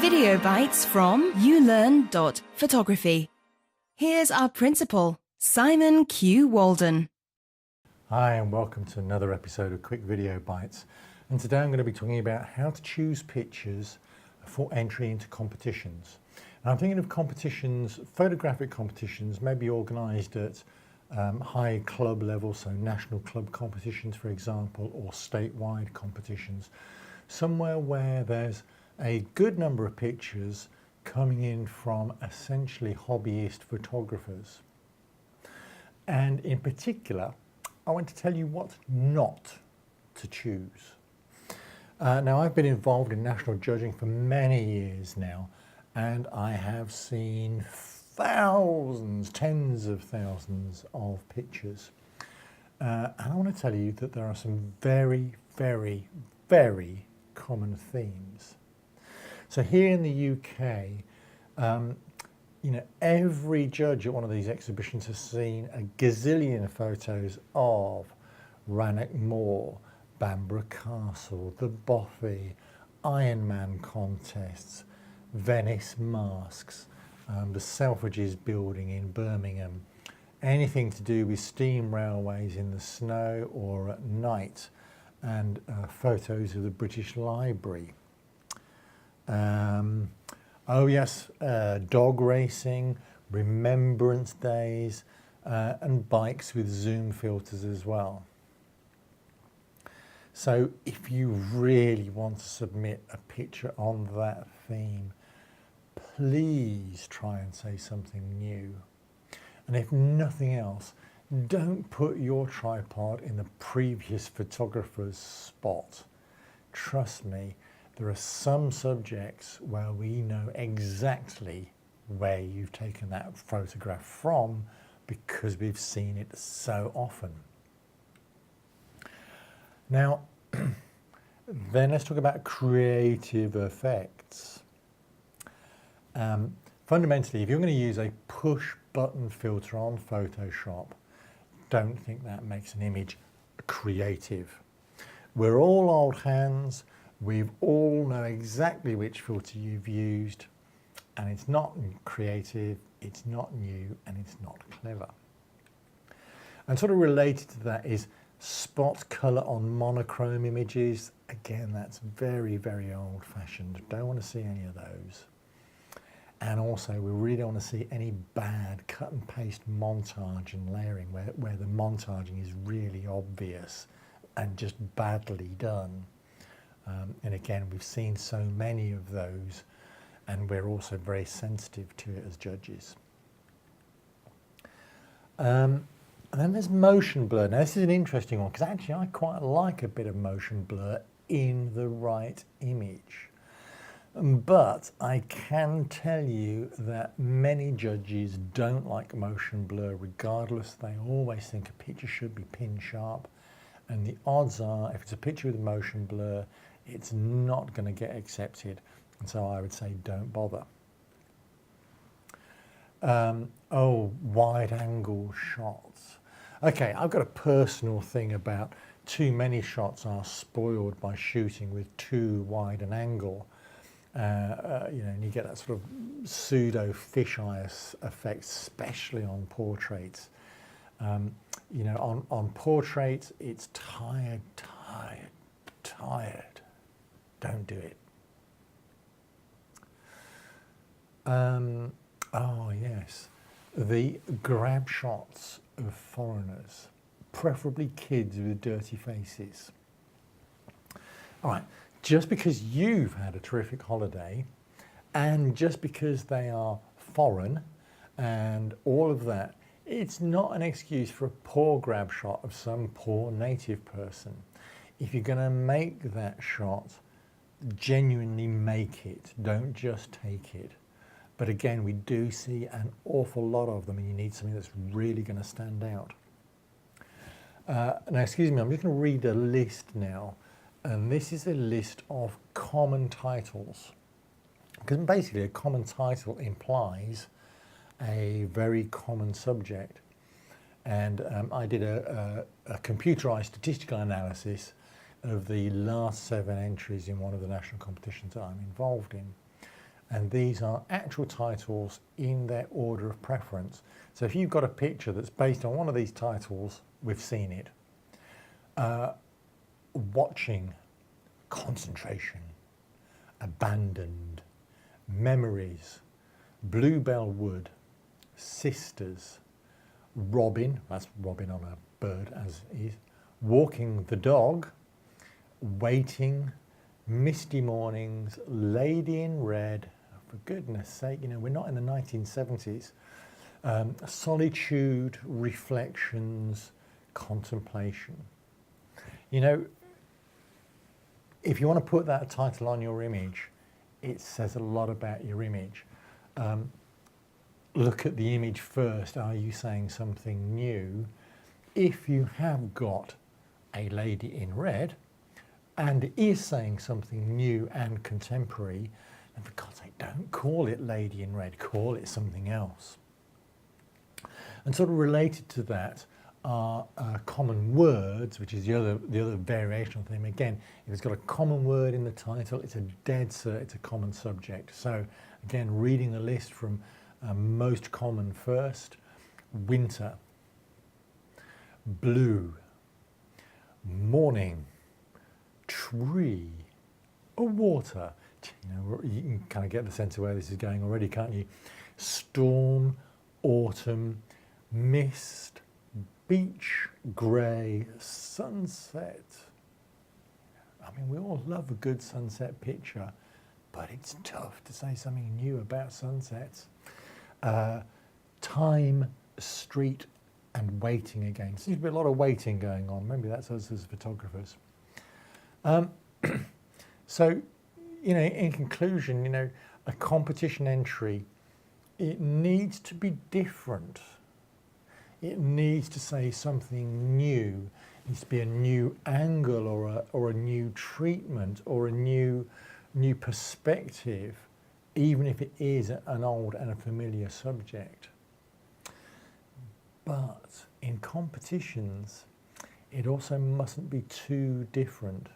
Video bites from ulearn.photography. Here's our principal, Simon Q. Walden. Hi and welcome to another episode of Quick Video Bites, and today I'm going to be talking about how to choose pictures for entry into competitions. And I'm thinking of competitions, photographic competitions, maybe organised at high club level, so national club competitions for example, or statewide competitions, somewhere where there's a good number of pictures coming in from essentially hobbyist photographers. And in particular, I want to tell you what not to choose. Now, I've been involved in national judging for many years now, and I have seen thousands, tens of thousands of pictures. And I want to tell you that there are some very, very, very common themes. So here in the UK, every judge at one of these exhibitions has seen a gazillion photos of Rannoch Moor, Bamborough Castle, the Bothy, Ironman contests, Venice masks, the Selfridges building in Birmingham, anything to do with steam railways in the snow or at night, and photos of the British Library. Dog racing, remembrance days, and bikes with zoom filters as well. So if you really want to submit a picture on that theme, please try and say something new. And if nothing else, don't put your tripod in the previous photographer's spot. Trust me, there are some subjects where we know exactly where you've taken that photograph from because we've seen it so often. Now, then let's talk about creative effects. Fundamentally, if you're going to use a push button filter on Photoshop, don't think that makes an image creative. We're all old hands. We all know exactly which filter you've used, and it's not creative, it's not new, and it's not clever. And sort of related to that is spot colour on monochrome images. Again, that's very, very old-fashioned. Don't want to see any of those. And also, we really don't want to see any bad cut and paste montage and layering where the montaging is really obvious and just badly done. And again, we've seen so many of those, and we're also very sensitive to it as judges. And then there's motion blur. Now this is an interesting one because actually I quite like a bit of motion blur in the right image. But I can tell you that many judges don't like motion blur regardless. They always think a picture should be pin sharp. And the odds are, if it's a picture with motion blur, it's not going to get accepted. And so I would say don't bother. Wide angle shots. Okay, I've got a personal thing about too many shots are spoiled by shooting with too wide an angle. And you get that sort of pseudo fisheye effect, especially on portraits. On portraits, it's tired. Don't do it. The grab shots of foreigners, preferably kids with dirty faces. All right, just because you've had a terrific holiday and just because they are foreign and all of that, it's not an excuse for a poor grab shot of some poor native person. If you're going to make that shot, genuinely make it. Don't just take it. But again, we do see an awful lot of them, and you need something that's really going to stand out. Now, excuse me, I'm just going to read a list now. And this is a list of common titles. Because basically, a common title implies a very common subject. And I did a computerized statistical analysis of the last 7 entries in one of the national competitions that I'm involved in. and these are actual titles in their order of preference. So if you've got a picture that's based on one of these titles, we've seen it. Watching, concentration, abandoned, memories, bluebell wood, sisters, robin, that's robin on a bird as is, walking the dog, waiting, misty mornings, lady in red, for goodness sake, you know, we're not in the 1970s, solitude, reflections, contemplation. You know, if you want to put that title on your image, it says a lot about your image. Look at the image first. Are you saying something new? If you have got a lady in red and is saying something new and contemporary, then for God's sake, don't call it lady in red, call it something else. And sort of related to that are common words, which is the other variational theme. Again, if it's got a common word in the title, it's a dead cert, it's a common subject. So again, reading the list from most common first: winter, blue, morning, tree, water. You know, you can kind of get the sense of where this is going already, can't you? Storm, autumn, mist, beach, grey, sunset. I mean, we all love a good sunset picture, but it's tough to say something new about sunsets. Time, street, and waiting again. Seems to be a lot of waiting going on. Maybe that's us as photographers. So, you know, in conclusion, you know, a competition entry, it needs to be different. It needs to say something new. It needs to be a new angle or a new treatment or a new perspective, even if it is an old and a familiar subject. But in competitions, it also mustn't be too different.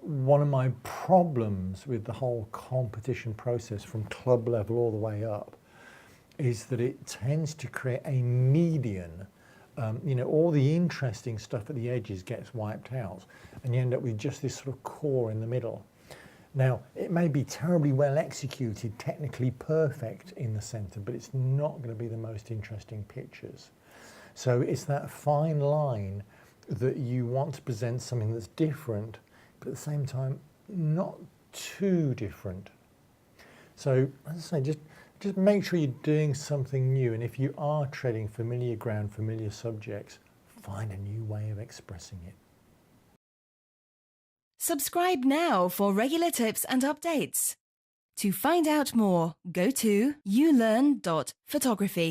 One of my problems with the whole competition process from club level all the way up is that it tends to create a median. You know, all the interesting stuff at the edges gets wiped out, and you end up with just this sort of core in the middle. Now, it may be terribly well executed, technically perfect in the centre, but it's not going to be the most interesting pictures. So it's that fine line that you want to present something that's different, but at the same time, not too different. So, as I say, just make sure you're doing something new, and if you are treading familiar ground, familiar subjects, find a new way of expressing it. Subscribe now for regular tips and updates. To find out more, go to ulearn.photography.